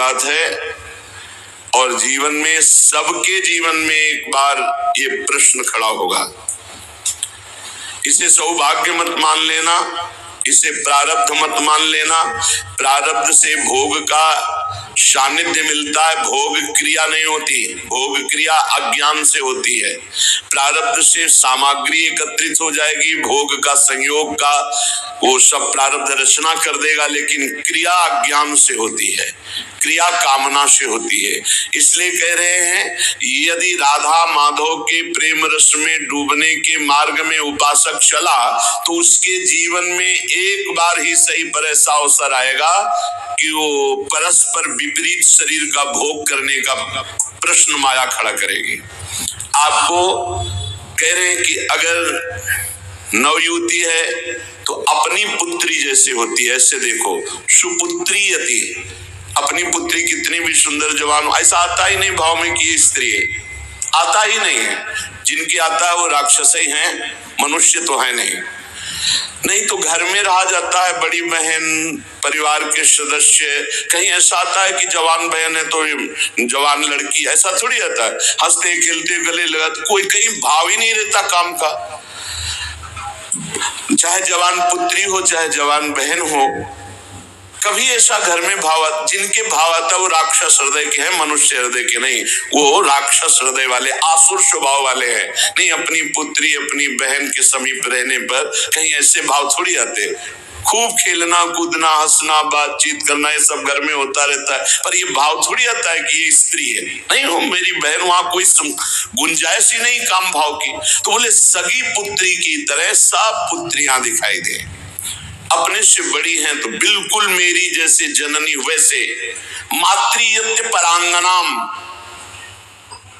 बात है। और जीवन में, सबके जीवन में एक बार ये प्रश्न खड़ा होगा। इसे सौभाग्य मत मान लेना, इसे प्रारब्ध मत मान लेना। प्रारब्ध से भोग का सानिध्य मिलता है, भोग क्रिया नहीं होती। भोग क्रिया अज्ञान से होती है। प्रारब्ध से सामग्री एकत्रित हो जाएगी, भोग का संयोग का वो सब प्रारब्ध रचना कर देगा, लेकिन क्रिया अज्ञान से होती है, क्रिया कामना से होती है। इसलिए कह रहे हैं, यदि राधा माधव के प्रेम रस में डूबने के मार्ग में उपासक चला तो उसके जीवन में एक बार ही सही पर ऐसा अवसर आएगा कि वो परस्पर विपरीत शरीर का भोग करने का प्रश्न माया खड़ा करेगी। आपको कह रहे हैं कि अगर नवयुवती है तो अपनी पुत्री जैसे होती है, ऐसे देखो, सुपुत्री यति, अपनी पुत्री कितनी भी सुंदर जवान हो, ऐसा आता ही नहीं भाव में कि ये स्त्री है, आता ही नहीं है। जिनके आता है वो राक्षस ही हैं, मनुष्य तो है नहीं तो घर में रहा जाता है, बड़ी बहन, परिवार के सदस्य। कहीं ऐसा आता है कि जवान बहन है तो जवान लड़की, ऐसा थोड़ी आता है। हंसते खेलते गले लगाते, कोई कहीं भाव ही नहीं रहता काम का। चाहे जवान पुत्री हो चाहे जवान बहन हो, कभी ऐसा घर में भाव, जिनके भाव आता वो राक्षस हृदय के हैं, मनुष्य हृदय के नहीं। वो राक्षस हृदय वाले, आसुर स्वभाव वाले हैं। नहीं, अपनी पुत्री अपनी बहन के समीप रहने पर कहीं ऐसे भाव थोड़ी आते। खूब खेलना कूदना हंसना बातचीत करना ये सब घर में होता रहता है, पर ये भाव थोड़ी आता है कि ये स्त्री है। नहीं हो मेरी बहन, वहां कोई गुंजाइश ही नहीं काम भाव की। तो बोले सगी पुत्री की तरह सब पुत्रियां दिखाई दे, अपने से बड़ी हैं तो बिल्कुल मेरी जैसे जननी वैसे। मातृयत्य परांगनाम,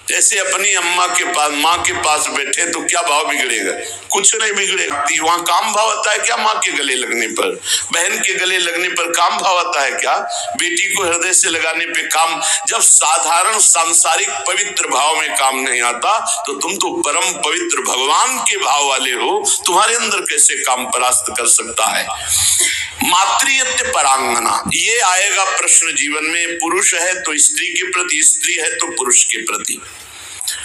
जैसे अपनी अम्मा के पास, माँ के पास बैठे तो क्या भाव बिगड़ेगा? कुछ नहीं बिगड़ेगा। वहां काम भाव आता है क्या? माँ के गले लगने पर, बहन के गले लगने पर काम भाव आता है क्या? बेटी को हृदय से लगाने पे काम। जब साधारण सांसारिक पवित्र भाव में काम नहीं आता तो तुम तो परम पवित्र भगवान के भाव वाले हो, तुम्हारे अंदर कैसे काम परास्त कर सकता है? मातृयत्य परांगना, ये आएगा प्रश्न जीवन में। पुरुष है तो स्त्री के प्रति, स्त्री है तो पुरुष के प्रति।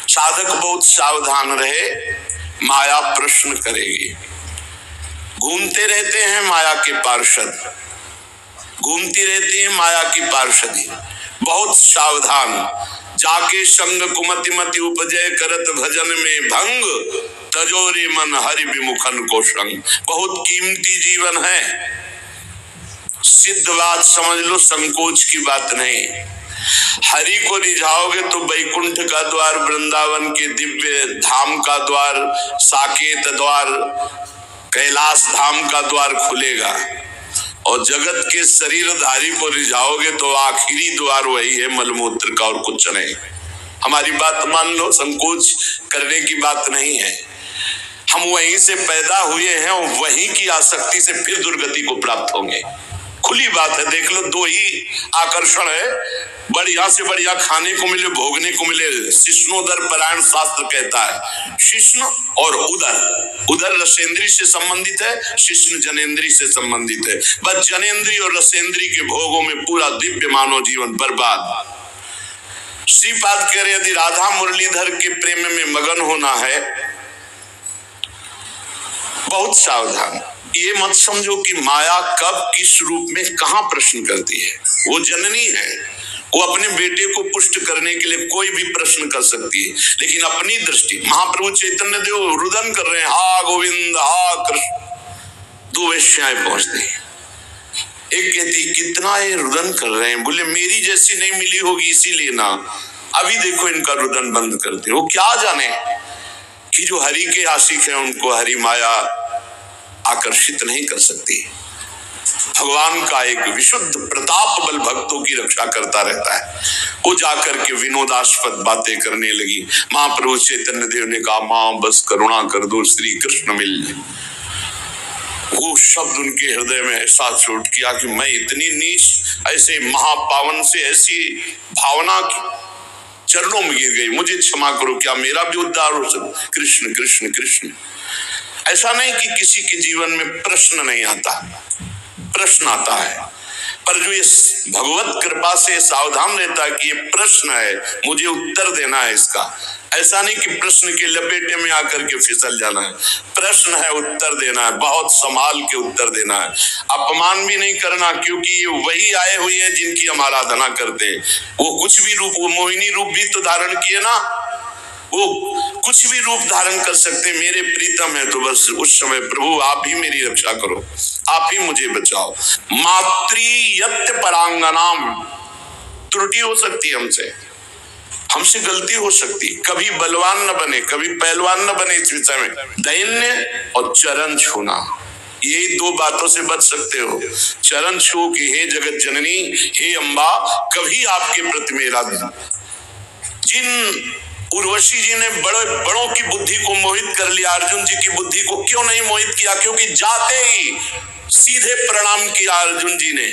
साधक बहुत सावधान रहे, माया प्रश्न करेगी। घूमते रहते हैं माया के पार्षद, घूमती रहती है माया की पार्षदी। बहुत सावधान, जाके संग कुमति मति उपजय करत भजन में भंग, तजोरे मन हरि विमुखन को संग। बहुत कीमती जीवन है, सिद्ध बात समझ लो, संकोच की बात नहीं। हरि को रिझाओगे तो वैकुंठ का द्वार, वृंदावन के दिव्य धाम का द्वार, साकेत द्वार, कैलाश धाम का द्वार खुलेगा। और जगत के शरीरधारी को रिझाओगे तो आखिरी द्वार वही है, मलमूत्र का, और कुछ नहीं। हमारी बात मान लो, संकोच करने की बात नहीं है। हम वहीं से पैदा हुए हैं और वहीं की आसक्ति से फिर दुर्गति को प्राप्त होंगे। खुली बात है, देख लो, दो ही आकर्षण है, बढ़िया से बढ़िया खाने को मिले, भोगने को मिले। शिष्णोदर परायण शास्त्र कहता है, शिष्ण और उदर। उदर रसेंद्री से संबंधित है, शिष्ण जनेन्द्री से संबंधित है। बस जनेन्द्री और रसेंद्री के भोगों में पूरा दिव्य मानव जीवन बर्बाद। श्रीपाद कह रहे, यदि राधा मुरलीधर के प्रेम में मगन होना है, बहुत सावधान। ये मत समझो कि माया कब किस रूप में कहां प्रश्न करती है। वो जननी है, वो अपने बेटे को पुष्ट करने के लिए कोई भी प्रश्न कर सकती है, लेकिन अपनी दृष्टि। महाप्रभु चैतन्य देव रुदन कर रहे हैं, हा गोविंद हा कृष्ण। दो वेश्याएं पहुंचती, एक कहती कितना ये रुदन कर रहे हैं, बोले मेरी जैसी नहीं मिली होगी इसीलिए ना। अभी देखो इनका रुदन बंद करते। वो क्या जाने कि जो हरि के आशिक है उनको हरि माया आकर्षित नहीं कर सकती। भगवान का एक विशुद्ध प्रताप बल भक्तों की रक्षा करता रहता है। वो जाकर के विनोदास्पद बातें करने लगी। महाप्रभु चैतन्य देव ने कहा, मां बस करुणा कर दो, श्री कृष्ण मिल जाए। वो शब्द उनके हृदय में ऐसा चोट किया कि मैं इतनी नीच, ऐसे महापावन से ऐसी भावना चरणों में गिर गई, मुझे क्षमा करो, क्या मेरा भी उद्धार हो सकता? कृष्ण कृष्ण कृष्ण। ऐसा नहीं कि किसी के जीवन में प्रश्न नहीं आता, प्रश्न आता है। पर जो इस भगवत कृपा से सावधान रहता है कि ये प्रश्न है, मुझे उत्तर देना है इसका, ऐसा नहीं कि प्रश्न के लपेटे में आकर के फिसल जाना है। प्रश्न है, उत्तर देना है, बहुत संभाल के उत्तर देना है। अपमान भी नहीं करना, क्योंकि ये वही आए हुए हैं जिनकी हम आराधना करते हैं। वो कुछ भी रूप, वो मोहिनी रूप भी तो धारण किए ना, वो कुछ भी रूप धारण कर सकते। मेरे प्रीतम है तो बस उस समय प्रभु आप ही मेरी रक्षा करो, आप ही मुझे बचाओ। मातृयत्य परांगनाम, त्रुटि हो सकती है हमसे गलती हो सकती, कभी बलवान न बने, कभी पहलवान न बने। इस विषय में दैन्य और चरण छूना, यही दो बातों से बच सकते हो। चरण छू कि हे जगत जननी, हे अम्बा, कभी आपके प्रति मेरा, जिन उर्वशी जी ने बड़ों की बुद्धि को मोहित कर लिया, अर्जुन जी की बुद्धि को क्यों नहीं मोहित किया? क्योंकि जाते ही सीधे प्रणाम किया अर्जुन जी ने।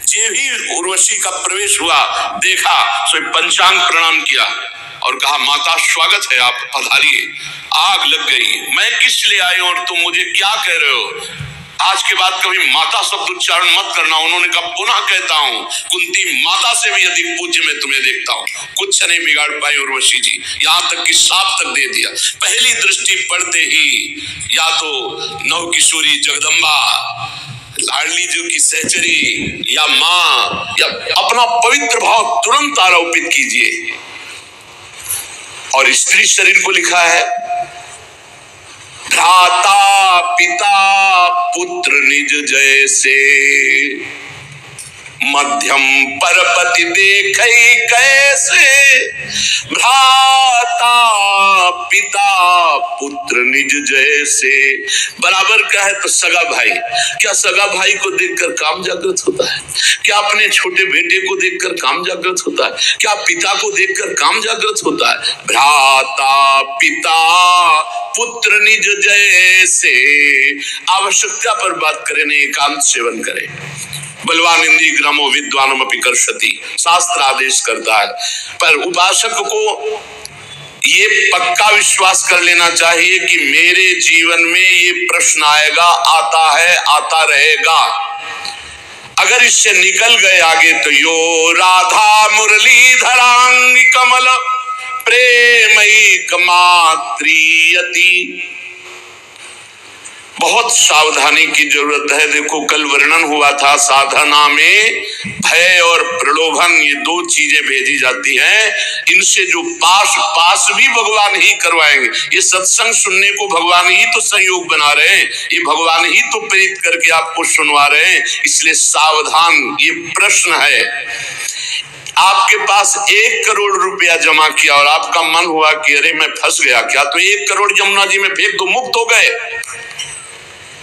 जे ही उर्वशी का प्रवेश हुआ, देखा सो पंचांग प्रणाम किया और कहा माता स्वागत है, आप पधारिए। आग लग गई, मैं किस लिए आई और तुम मुझे क्या कह रहे हो? आज के बाद कभी माता शब्द उच्चारण मत करना। उन्होंने कहा पुनः कहता हूं, कुंती माता से भी अधिक पूज्य मैं तुम्हें देखता हूं। कुछ नहीं बिगाड़ पाई उर्वशी जी, यहां तक कि साप तक दे दिया। पहली दृष्टि पड़ते ही या तो नव किशोरी जगदम्बा, लाडली जी की सहचरी, या मां, या अपना पवित्र भाव तुरंत आरोपित कीजिए। और स्त्री शरीर को लिखा है भ्राता पिता पुत्र निज जैसे, मध्यम परपति देखे कैसे। भ्राता पिता पुत्र निज जैसे, बराबर का है तो सगा भाई। क्या सगा भाई को देखकर काम जागृत होता है? क्या अपने छोटे बेटे को देखकर काम जागृत होता है? क्या पिता को देखकर काम जागृत होता है? भ्राता पिता पुत्र निज जैसे, आवश्यकता पर बात करें, नहीं एकांत सेवन करें। बलवान इंद्रिय ग्रामो विद्वानम अपि कर्षति, शास्त्र आदेश करता है। पर उपासक को ये पक्का विश्वास कर लेना चाहिए कि मेरे जीवन में ये प्रश्न आएगा, आता है, आता रहेगा। अगर इससे निकल गए आगे तो यो राधा मुरलीधरांग कमल प्रेमैक मात्रियति, बहुत सावधानी की जरूरत है। देखो कल वर्णन हुआ था, साधना में भय और प्रलोभन, ये दो चीजें भेजी जाती हैं। इनसे जो पास भी भगवान ही करवाएंगे। ये सत्संग सुनने को भगवान ही तो संयोग बना रहे हैं, ये भगवान ही तो प्रेरित करके आपको सुनवा रहे हैं। इसलिए सावधान। ये प्रश्न है, आपके पास 1 करोड़ रुपया जमा किया और आपका मन हुआ कि अरे मैं फंस गया क्या, तो 1 करोड़ यमुना जी में फेंक दो, मुक्त हो गए।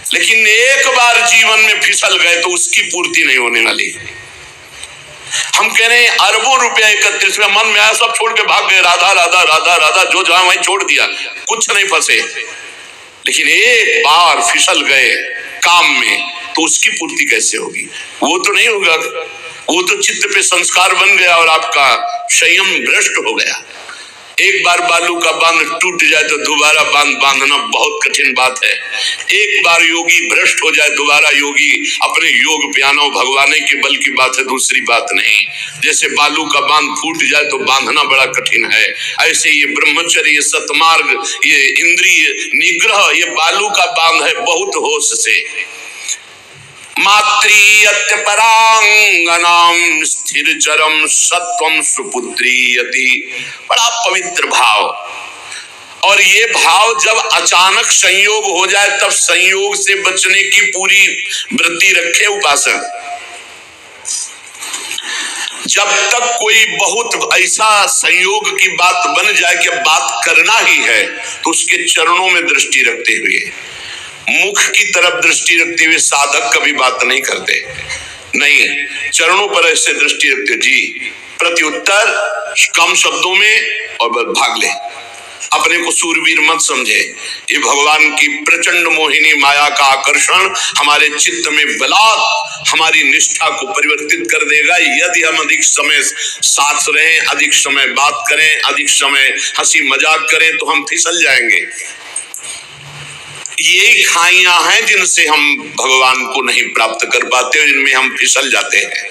लेकिन एक बार जीवन में फिसल गए तो उसकी पूर्ति नहीं होने वाली। हम कह रहे हैं अरबों रुपया 31 में मन में आया, सब छोड़ के भाग गए, राधा राधा राधा राधा, जो जहां वहीं छोड़ दिया, कुछ नहीं फंसे। लेकिन एक बार फिसल गए काम में तो उसकी पूर्ति कैसे होगी? वो तो नहीं होगा, वो तो चित्त पे संस्कार बन गया और आपका संयम भ्रष्ट हो गया। एक बार बालू का बांध टूट जाए तो दोबारा बांध बांधना बहुत कठिन बात है। एक बार योगी भ्रष्ट हो जाए, दोबारा योगी अपने योग पे आना भगवान के बल की बात है, दूसरी बात नहीं। जैसे बालू का बांध फूट जाए तो बांधना बड़ा कठिन है, ऐसे ये ब्रह्मचर्य, ये सतमार्ग, ये इंद्रिय निग्रह, ये बालू का बांध है, बहुत होश से। मातृयत्य परांगनाम स्थिर चरम सत्वम सुपुत्रीयति, बड़ा पवित्र भाव। और ये भाव जब अचानक संयोग हो जाए तब संयोग से बचने की पूरी वृत्ति रखे उपासक। जब तक कोई बहुत ऐसा संयोग की बात बन जाए कि बात करना ही है तो उसके चरणों में दृष्टि रखते हुए, मुख की तरफ दृष्टि रखते हुए साधक कभी बात नहीं करते, नहीं, चरणों पर ऐसे दृष्टि रखते जी, प्रत्युत्तर कम शब्दों में और भाग ले। अपने को सूरवीर मत समझे। ये भगवान की प्रचंड मोहिनी माया का आकर्षण हमारे चित्त में बलात् हमारी निष्ठा को परिवर्तित कर देगा। यदि हम अधिक समय साथ रहें, अधिक समय बात करें, अधिक समय हंसी मजाक करें तो हम फिसल जाएंगे। ये खाइयां हैं जिनसे हम भगवान को नहीं प्राप्त कर पाते और इनमें हम फिसल जाते हैं।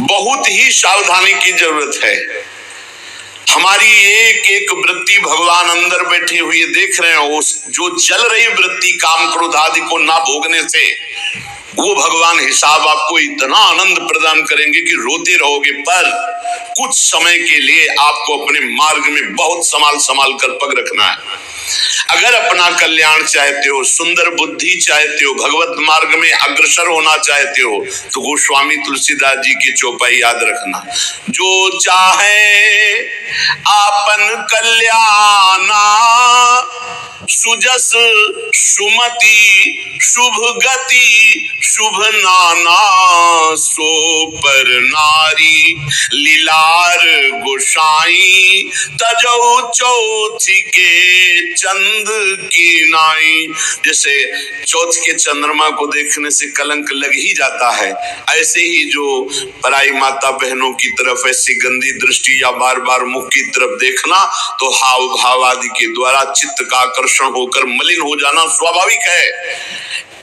बहुत ही सावधानी की जरूरत है। हमारी एक एक वृत्ति भगवान अंदर बैठे हुए देख रहे हैं। उस जो चल रही वृत्ति काम क्रोध आदि को ना भोगने से वो भगवान हिसाब आपको इतना आनंद प्रदान करेंगे कि रोते रहोगे, पर कुछ समय के लिए आपको अपने मार्ग में बहुत संभाल कर पग रखना है। अगर अपना कल्याण चाहते हो, सुंदर बुद्धि चाहते हो, भगवत मार्ग में अग्रसर होना चाहते हो, तो गोस्वामी तुलसीदास जी की चौपाई याद रखना। जो चाहे आपन कल्याणा, सुजस सुमति शुभ गति शुभ नाना, सो पर नारी लीलार गोसाई, तजौ चौथी के चंद की नाई। जैसे चौथ के चंद्रमा को देखने से कलंक लग ही जाता है, ऐसे ही जो पराई माता बहनों की तरफ ऐसी गंदी दृष्टि या बार बार मुख की तरफ देखना, तो हाव भाव आदि के द्वारा चित्त का आकर्षण होकर मलिन हो जाना स्वाभाविक है।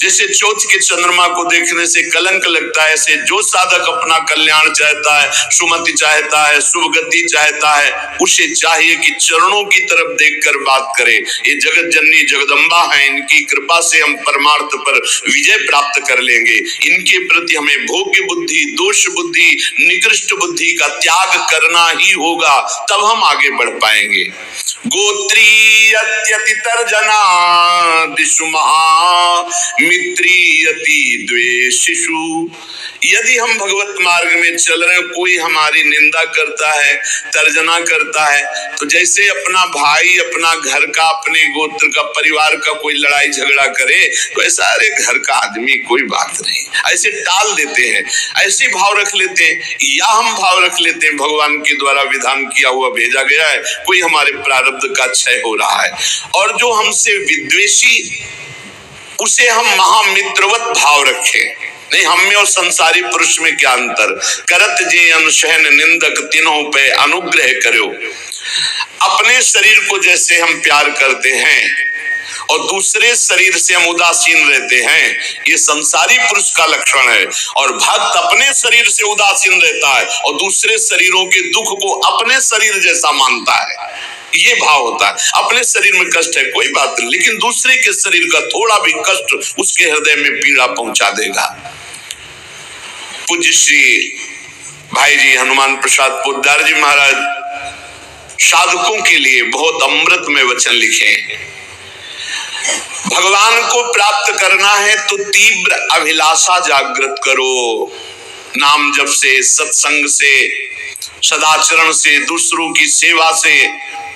जैसे चौथ के चंद्रमा को देखने से कलंक लगता है, ऐसे जो साधक अपना कल्याण चाहता है, सुमति चाहता है, शुभ गति चाहता है, उसे चाहिए कि चरणों की तरफ देखकर बात करे। ये जगत जननी जगदम्बा है, इनकी कृपा से हम परमार्थ पर विजय प्राप्त कर लेंगे। इनके प्रति हमें भोग्य बुद्धि, दोष बुद्धि, निकृष्ट बुद्धि का त्याग करना ही होगा, तब हम आगे बढ़ पाएंगे। गोत्रीयत्यतितर्जना दिशु महा मित्रीयति द्वेषिषु। यदि हम भगवत मार्ग में चल रहे हैं, कोई हमारी निंदा करता है, तर्जना करता है, तो जैसे अपना भाई, अपना घर का, अपने गोत्र का, परिवार का कोई लड़ाई झगड़ा करे तो ऐसा अरे घर का आदमी कोई बात नहीं, ऐसे टाल देते हैं, ऐसे भाव रख लेते हैं। या हम भाव रख लेते हैं भगवान के द्वारा विधान किया हुआ भेजा गया है, कोई हमारे प्रारब्ध का क्षय हो रहा है, और जो हमसे विद्वेषी उसे हम महामित्रवत भाव रखे। नहीं, हम में और संसारी पुरुष में क्या अंतर। करत जे अनुशहन निंदक तीनों पे अनुग्रह करो। अपने शरीर को जैसे हम प्यार करते हैं और दूसरे शरीर से हम उदासीन रहते हैं, ये संसारी पुरुष का लक्षण है। और भक्त अपने शरीर से उदासीन रहता है और दूसरे शरीरों के दुख को अपने शरीर जैसा मानता है, ये भाव होता है। अपने शरीर में कष्ट है कोई बात नहीं, लेकिन दूसरे के शरीर का थोड़ा भी कष्ट उसके हृदय में पीड़ा पहुंचा देगा। पूज्य श्री भाई जी हनुमान प्रसाद पोद्दार जी महाराज साधकों के लिए बहुत अमृत में वचन लिखे। भगवान को प्राप्त करना है तो तीव्र अभिलाषा जागृत करो। नाम जप से, सत्संग से, सदाचरण से, दूसरों की सेवा से,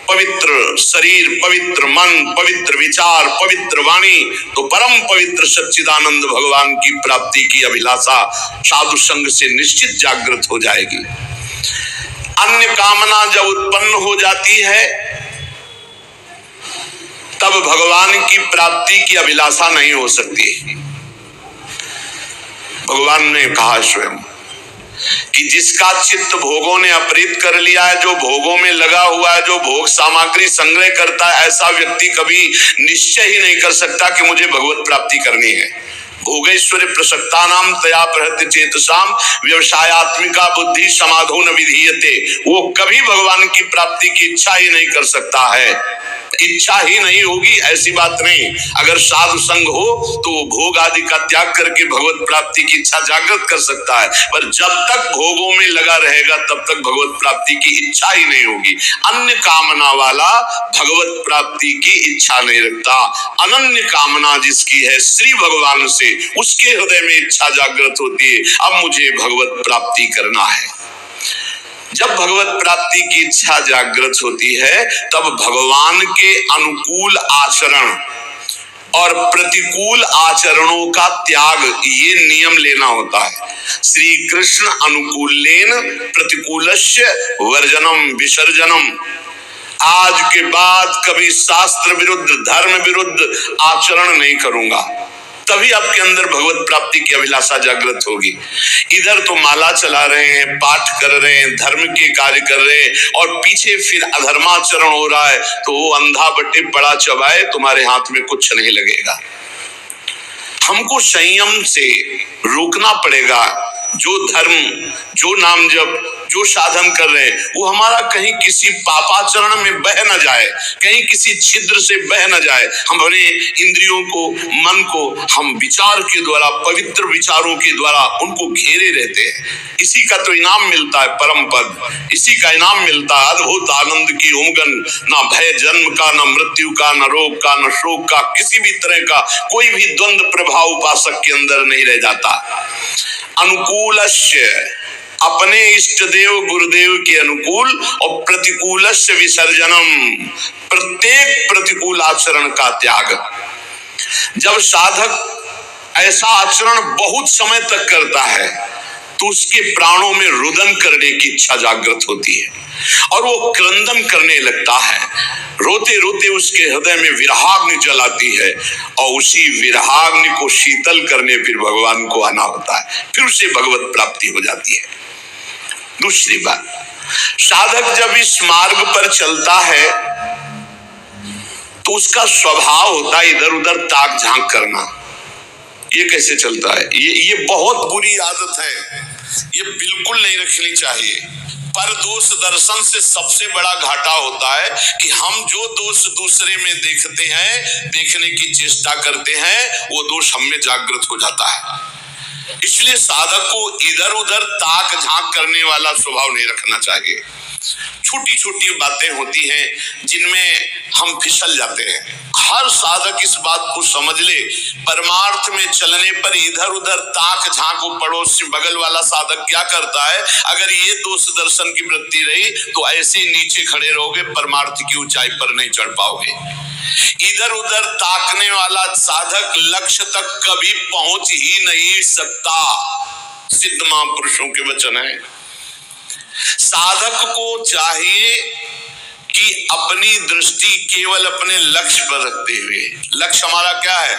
पवित्र शरीर, पवित्र मन, पवित्र विचार, पवित्र वाणी, तो परम पवित्र सच्चिदानंद भगवान की प्राप्ति की अभिलाषा साधु संग से निश्चित जागृत हो जाएगी। अन्य कामना जब उत्पन्न हो जाती है तब भगवान की प्राप्ति की अभिलाषा नहीं हो सकती। भगवान ने कहा स्वयं कि जिसका चित्त भोगों ने अपहृत कर लिया है, जो भोगों में लगा हुआ है, जो भोग सामग्री संग्रह करता है, ऐसा व्यक्ति कभी निश्चय ही नहीं कर सकता कि मुझे भगवत प्राप्ति करनी है। भोगैश्वर्य प्रसक्तानाम तया प्रहृत्य चेतसाम व्यवसायत्मिका बुद्धि समाधो न विधीयते। वो कभी भगवान की प्राप्ति की इच्छा ही नहीं कर सकता है। इच्छा ही नहीं होगी ऐसी बात नहीं। अगर साधु संग हो तो वो भोग आदि का त्याग करके भगवत प्राप्ति की इच्छा जागृत कर सकता है, पर जब तक भोगों में लगा रहेगा तब तक भगवत प्राप्ति की इच्छा ही नहीं होगी। अन्य कामना वाला भगवत प्राप्ति की इच्छा नहीं रखता। अनन्य कामना जिसकी है श्री भगवान से, उसके हृदय में इच्छा जागृत होती है, अब मुझे भगवत प्राप्ति करना है। जब भगवत प्राप्ति की इच्छा जागृत होती है तब भगवान के अनुकूल आचरण और प्रतिकूल आचरणों का त्याग, ये नियम लेना होता है। श्री कृष्ण अनुकूलेन प्रतिकूलस्य वर्जनम विसर्जनम। आज के बाद कभी शास्त्र विरुद्ध, धर्म विरुद्ध आचरण नहीं करूंगा। तभी आपके अंदर भगवत प्राप्ति की अभिलाषा जागृत होगी। इधर तो माला चला रहे हैं, पाठ कर रहे हैं, धर्म के कार्य कर रहे हैं, और पीछे फिर अधर्माचरण हो रहा है, तो वो अंधा बट्टे पड़ा चबाए, तुम्हारे हाथ में कुछ नहीं लगेगा। हमको संयम से रोकना पड़ेगा। जो धर्म, जो नाम जप, जो साधन कर रहे हैं, वो हमारा कहीं किसी पापाचरण में बह न जाए, कहीं किसी छिद्र से बह न जाए। हम अपने इंद्रियों को, मन को हम विचार के द्वारा, पवित्र विचारों के द्वारा उनको घेरे रहते हैं। इसी का तो इनाम मिलता है परम पद, इसी का इनाम मिलता है अद्भुत आनंद की उमगन। ना भय जन्म का, ना मृत्यु का, न रोग का, न शोक का, किसी भी तरह का कोई भी द्वंद्व प्रभाव उपासक के अंदर नहीं रह जाता। अनुकूलस्य, अपने इष्ट देव गुरुदेव के अनुकूल, और प्रतिकूलस्य विसर्जनम, प्रत्येक प्रतिकूल आचरण का त्याग। जब साधक ऐसा आचरण बहुत समय तक करता है तो उसके प्राणों में रुदन करने की इच्छा जागृत होती है और वो क्रंदन करने लगता है। रोते रोते उसके हृदय में विरहाग्नि जलाती है और उसी विरहाग्नि को शीतल करने फिर भगवान को आना होता है, फिर उसे भगवत प्राप्ति हो जाती है। दूसरी बात, साधक जब इस मार्ग पर चलता है तो उसका स्वभाव होता है इधर उधर ताक झांक करना। ये कैसे चलता है? ये बहुत बुरी आदत है, ये बिल्कुल नहीं रखनी चाहिए। पर दोष दर्शन से सबसे बड़ा घाटा होता है कि हम जो दोष दूसरे में देखते हैं, देखने की चेष्टा करते हैं, वो दोष हम में जागृत हो जाता है। इसलिए साधक को इधर उधर ताक झांक करने वाला स्वभाव नहीं रखना चाहिए। छोटी छोटी बातें होती हैं जिनमें हम फिसल जाते हैं। हर साधक इस बात को समझ ले, परमार्थ में चलने पर इधर उधर ताक झांक, पड़ोस से बगल वाला साधक क्या करता है, अगर ये दोष दर्शन की वृत्ति रही तो ऐसे नीचे खड़े रहोगे, परमार्थ की ऊंचाई पर नहीं चढ़ पाओगे। इधर उधर ताकने वाला साधक लक्ष्य तक कभी पहुंच ही नहीं सकता। सिद्ध महापुरुषों के वचन है। साधक को चाहिए कि अपनी दृष्टि केवल अपने लक्ष्य पर रखते हुए, लक्ष्य हमारा क्या है?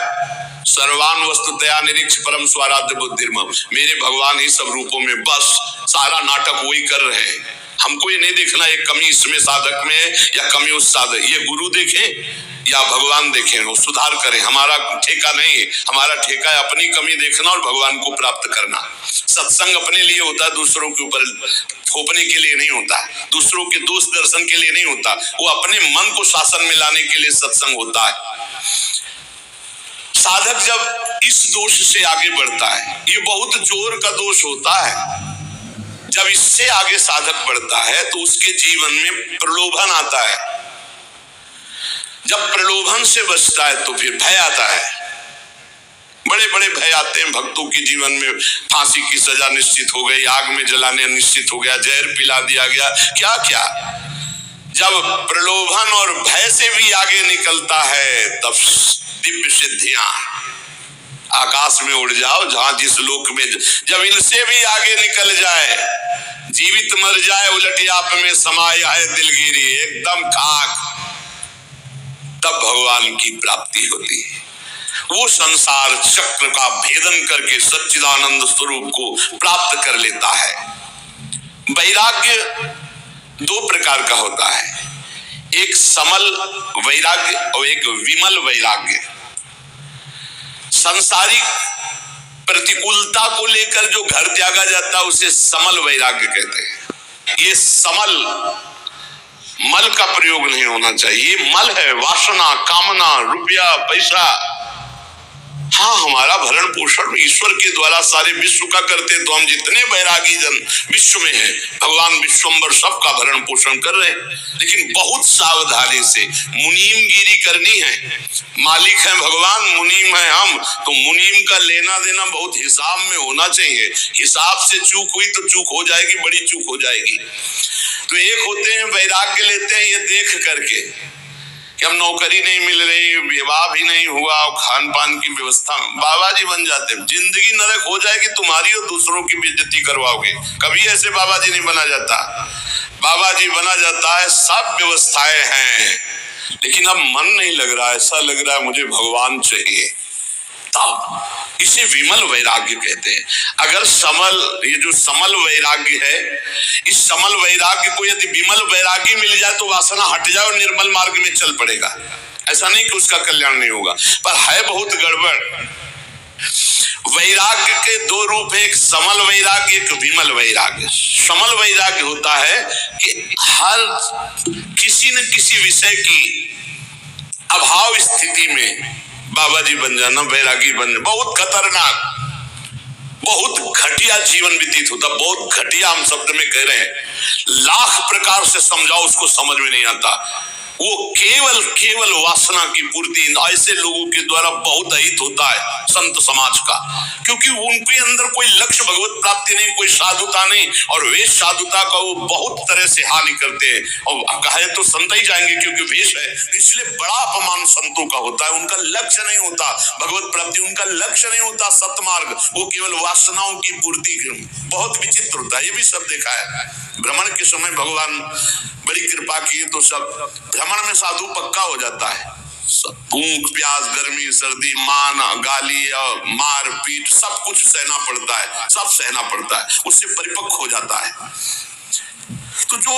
सर्वान वस्तुतया निरीक्ष परम स्वाराध्य बुद्धिर्मम, मेरे भगवान ही सब रूपों में, बस सारा नाटक वही कर रहे हैं। हमको ये नहीं देखना ये कमी इसमें साधक में है या कमी उस साधक, ये गुरु देखे या भगवान देखें, वो सुधार करें। हमारा ठेका नहीं है, हमारा ठेका है अपनी कमी देखना और भगवान को प्राप्त करना। सत्संग अपने लिए होता है, दूसरों के ऊपर थोपने के लिए नहीं होता, दूसरों के दोष दर्शन के लिए नहीं होता, वो अपने मन को शासन में लाने के लिए सत्संग होता है। साधक जब इस दोष से आगे बढ़ता है, ये बहुत जोर का दोष होता है, जब इससे आगे साधक बढ़ता है तो उसके जीवन में प्रलोभन आता है। जब प्रलोभन से बचता है तो फिर भय आता है। बड़े बड़े भय आते हैं भक्तों के जीवन में। फांसी की सजा निश्चित हो गई, आग में जलाने निश्चित हो गया, जहर पिला दिया गया, क्या क्या। जब प्रलोभन और भय से भी आगे निकलता है तब दिव्य सिद्धियां, आकाश में उड़ जाओ जहां जिस लोक में, जब इनसे भी आगे निकल जाए, जीवित मर जाए उलट आप में समाया है दिलगिरी, एकदम खाक, तब भगवान की प्राप्ति होती है। वो संसार चक्र का भेदन करके सच्चिदानंद स्वरूप को प्राप्त कर लेता है। वैराग्य दो प्रकार का होता है, एक समल वैराग्य और एक विमल वैराग्य। सांसारिक प्रतिकूलता को लेकर जो घर त्यागा जाता है उसे समल वैराग्य कहते हैं। ये समल, मल का प्रयोग नहीं होना चाहिए। मल है वासना, कामना, रुपया, पैसा। हाँ, हमारा भरण पोषण ईश्वर के द्वारा सारे विश्व का करते, तो हम जितने बैरागी जन विश्व में हैं, भगवान विश्वम्बर सबका भरण पोषण कर रहे हैं, लेकिन बहुत सावधानी से। मुनीमगिरी करनी है, मालिक है भगवान, मुनीम है हम, तो मुनीम का लेना देना बहुत हिसाब में होना चाहिए। हिसाब से चूक हुई तो चूक हो जाएगी, बड़ी चूक हो जाएगी। तो एक होते हैं वैराग्य लेते हैं ये देख करके कि हम नौकरी नहीं मिल रही, विवाह भी नहीं हुआ, खान पान की व्यवस्था, बाबा जी बन जाते हैं, जिंदगी नरक हो जाएगी तुम्हारी और दूसरों की बेइज्जती करवाओगे। कभी ऐसे बाबा जी नहीं बना जाता। बाबा जी बना जाता है, सब व्यवस्थाएं हैं, लेकिन अब मन नहीं लग रहा, ऐसा लग रहा है मुझे भगवान चाहिए, सब, इसे विमल वैराग्य कहते हैं। अगर समल, ये जो समल वैराग्य है, इस समल वैराग्य को यदि विमल वैराग्य मिल जाए तो वासना हट जाए और निर्मल मार्ग में चल पड़ेगा। ऐसा नहीं कि उसका कल्याण नहीं होगा, पर है बहुत गड़बड़। वैराग्य के दो रूप है, एक समल वैराग्य, एक विमल वैराग्य। समल वैराग्य होता है कि हर किसी न किसी विषय की अभाव स्थिति में बाबा जी बन जाना, वैरागी बन जाना, बहुत खतरनाक, बहुत घटिया जीवन व्यतीत होता, बहुत घटिया। हम शब्द में कह रहे हैं, लाख प्रकार से समझाओ उसको समझ में नहीं आता। वो केवल वासना की पूर्ति, ऐसे लोगों के द्वारा बहुत अहित होता है संत समाज का, क्योंकि उनके अंदर कोई लक्ष्य भगवत प्राप्ति नहीं, कोई साधुता नहीं, और वेश साधुता का वो बहुत तरह से हानि करते हैं। और कहे तो संत ही जाएंगे क्योंकि वेश है, इसलिए बड़ा अपमान संतों का होता है। उनका लक्ष्य नहीं होता भगवत प्राप्ति, उनका लक्ष्य नहीं होता सतमार्ग, वो केवल वासनाओं की पूर्ति। बहुत विचित्र होता है, ये भी सब देखा है। भ्रमण के समय भगवान बड़ी कृपा की तो सब भ्रमण में साधु पक्का हो जाता है। भूख प्यास गर्मी सर्दी मान गाली मार पीट सब कुछ सहना पड़ता है, सब सहना पड़ता है, उससे परिपक्व हो जाता है। तो जो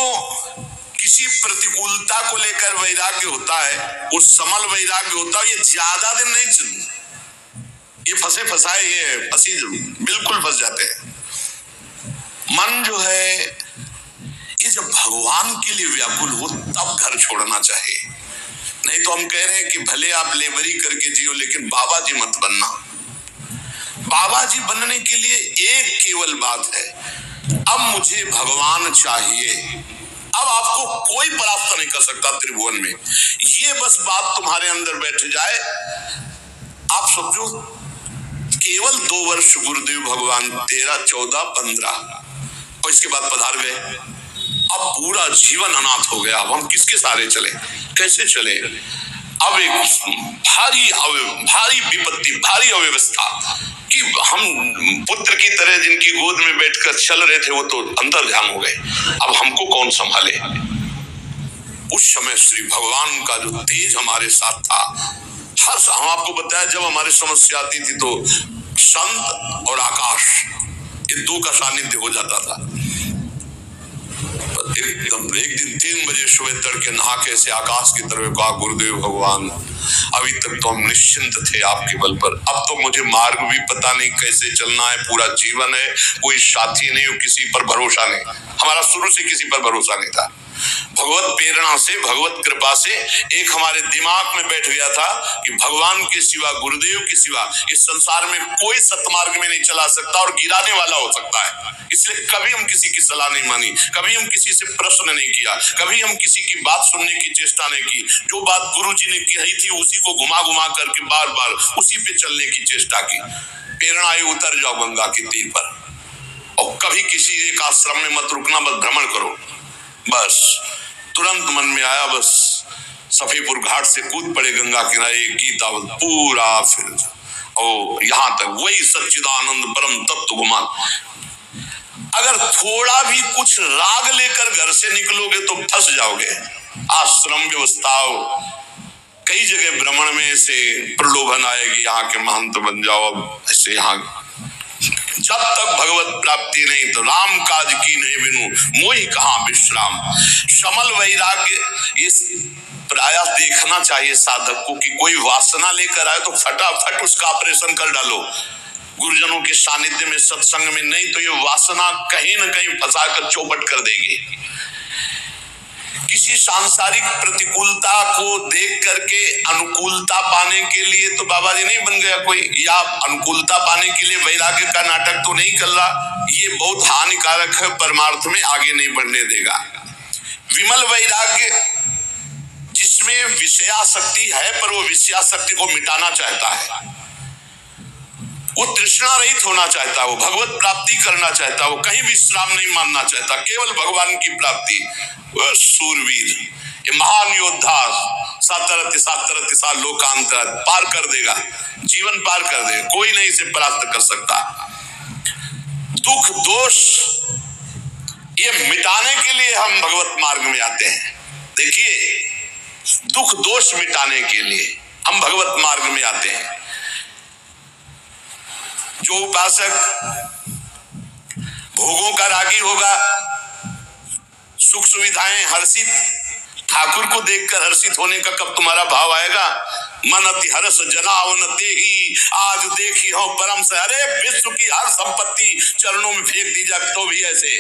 किसी प्रतिकूलता को लेकर वैराग्य होता है, वो समल वैराग्य होता है। ये ज्यादा दिन नहीं चलता, ये फंसे फंसाए, ये फंसी बिल्कुल फंस जाते हैं। मन जो है ये जब भगवान के लिए व्याकुल हो तब घर छोड़ना चाहिए। नहीं तो हम कह रहे हैं कि भले आप लेबरी करके जियो, लेकिन बाबा जी मत बनना। बाबा जी बनने के लिए एक केवल बात है, अब मुझे भगवान चाहिए, अब आपको कोई परास्त नहीं कर सकता त्रिभुवन में। ये बस बात तुम्हारे अंदर बैठ जाए, आप समझो केवल 2 वर्ष गुरुदेव भगवान 13, 14, 15 और इसके बाद पधार गए। अब पूरा जीवन अनाथ हो गया। अब हम किसके सहारे चले, कैसे चले? अब एक भारी विपत्ति, भारी अव्यवस्था कि हम पुत्र की तरह जिनकी गोद में बैठकर चल रहे थे वो तो अंतर ध्यान हो गए। अब हमको कौन संभाले? उस समय श्री भगवान का जो तेज हमारे साथ था, हम आपको बताया जब हमारी समस्या आती थी तो संत और आकाश, ये 2 का सानिध्य हो जाता था। एक दिन 3 बजे सुबह तड़के नहा के ऐसे आकाश की तरफ कहा, गुरुदेव भगवान अभी तक तो हम निश्चिंत थे आपके बल पर, अब तो मुझे मार्ग भी पता नहीं कैसे चलना है। पूरा जीवन है, कोई साथी नहीं, किसी पर भरोसा नहीं। हमारा शुरू से किसी पर भरोसा नहीं था। भगवत प्रेरणा से, भगवत कृपा से एक हमारे दिमाग में बैठ गया था कि भगवान के सिवा, गुरुदेव के सिवा इस संसार में कोई सतमार्ग में नहीं चला सकता और गिराने वाला हो सकता है। इसलिए कभी हम किसी की सलाह नहीं मानी, कभी हम किसी से प्रश्न नहीं किया, कभी हम किसी की बात सुनने की चेष्टा नहीं की। जो बात गुरु जी ने कही थी उसी को घुमा घुमा करके बार बार उसी पे चलने की चेष्टा की। प्रेरणा आई, उतर जाओ गंगा के तीर पर और कभी किसी एक आश्रम में मत रुकना, बस भ्रमण करो। बस तुरंत मन में आया, बस सफीपुर घाट से कूद पड़े गंगा किनारे, गीता पूरा फिर और यहाँ तक वही सच्चिदानंद परम तत्व गुमान। अगर थोड़ा भी कुछ राग लेकर घर से निकलोगे तो फंस जाओगे। आश्रम व्यवस्था कई जगह भ्रमण में से प्रलोभन आएगी, यहाँ के महंत बन जाओ, ऐसे यहाँ जब तक भगवत प्राप्ति नहीं तो राम काज की नहीं बिनु मोहि कहाँ विश्राम। समल वैराग्य इस प्रयास देखना चाहिए साधक को कि कोई वासना लेकर आए तो फटाफट उसका ऑपरेशन कर डालो गुरुजनों के सानिध्य में, सत्संग में, नहीं तो ये वासना कहीं न कहीं फंसा कर चौपट कर देगी। किसी सांसारिक प्रतिकूलता को देख करके अनुकूलता पाने के लिए तो बाबा जी नहीं बन गया कोई, या अनुकूलता पाने के लिए वैराग्य का नाटक तो नहीं कर रहा। ये बहुत हानिकारक है, परमार्थ में आगे नहीं बढ़ने देगा। विमल वैराग्य जिसमें विषयाशक्ति है पर वो विषयाशक्ति को मिटाना चाहता है, वो तृष्णा रहित होना चाहता है, वो भगवत प्राप्ति करना चाहता है, वो कहीं विश्राम नहीं मानना चाहता, केवल भगवान की प्राप्ति। वह सूरवीर, ये महान योद्धा सातरत लोकांतर पार कर देगा, जीवन पार कर देगा, कोई नहीं इसे परास्त कर सकता। दुख दोष ये मिटाने के लिए हम भगवत मार्ग में आते हैं। देखिए, दुख दोष मिटाने के लिए हम भगवत मार्ग में आते हैं। जो उपासक भोगों का रागी होगा, सुख सुविधाएं हर्षित, ठाकुर को देखकर हर्षित होने का कब तुम्हारा भाव आएगा? मन अति हर्ष जनावन ते ही आज देखी हो परम से। अरे विश्व की हर संपत्ति चरणों में फेंक दी जाए तो भी ऐसे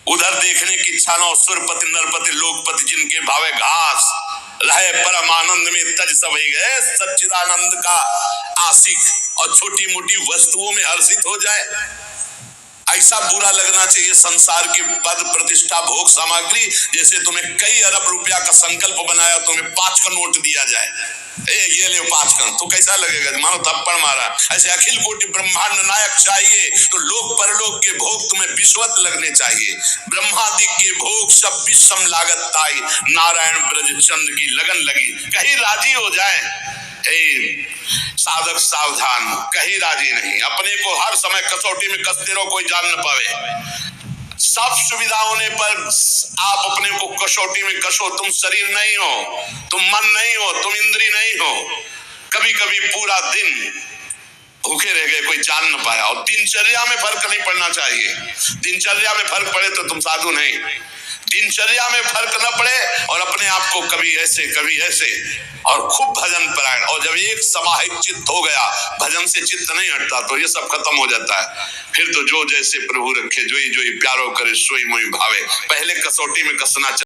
उधर देखने की इच्छा न हो। सुरपति नरपति लोकपति जिनके भावे घास रहे परम आनंद में तज सभी गए सच्चिदानंद का आशिक और छोटी मोटी वस्तुओं में हर्षित हो जाए। ऐसा बुरा लगना चाहिए संसार की पद प्रतिष्ठा भोग सामग्री, जैसे तुम्हें कई अरब रुपया का संकल्प बनाया, तुम्हें 5 का नोट दिया जाए, ये ले 5 का, तो कैसा लगेगा? मानो थप्पड़ मारा। ऐसे अखिल कोटि ब्रह्मांड नायक चाहिए तो लोक परलोक के भोग तुम्हें विश्वत लगने चाहिए। ब्रह्मादिक के भोग सब विषम लागत ताई, नारायण ब्रज चंद्र की लगन लगी। कहीं राजी हो जाए साधक सावधान, कहीं राजी नहीं। अपने को हर समय कसौटी में कसते रहो, कोई जान न पावे। सब सुविधा होने पर आप अपने को कसौटी में कसो। तुम शरीर नहीं हो, तुम मन नहीं हो, तुम इंद्री नहीं हो। कभी कभी पूरा दिन भूखे रह गए, कोई जान न पाया। और दिनचर्या में फर्क नहीं पड़ना चाहिए। दिनचर्या में फर्क पड़े तो तुम साधु नहीं। दिनचर्या में फर्क न पड़े और अपने आप को कभी ऐसे कभी ऐसे, और खूब भजन परायण। और जब एक समाहित चित्त हो गया, भजन से चित्त नहीं हटता, तो ये सब खत्म हो जाता है। फिर तो जो जैसे प्रभु रखे, जो ही प्यारो करे सोई मोई भावे। पहले कसौटी में कसना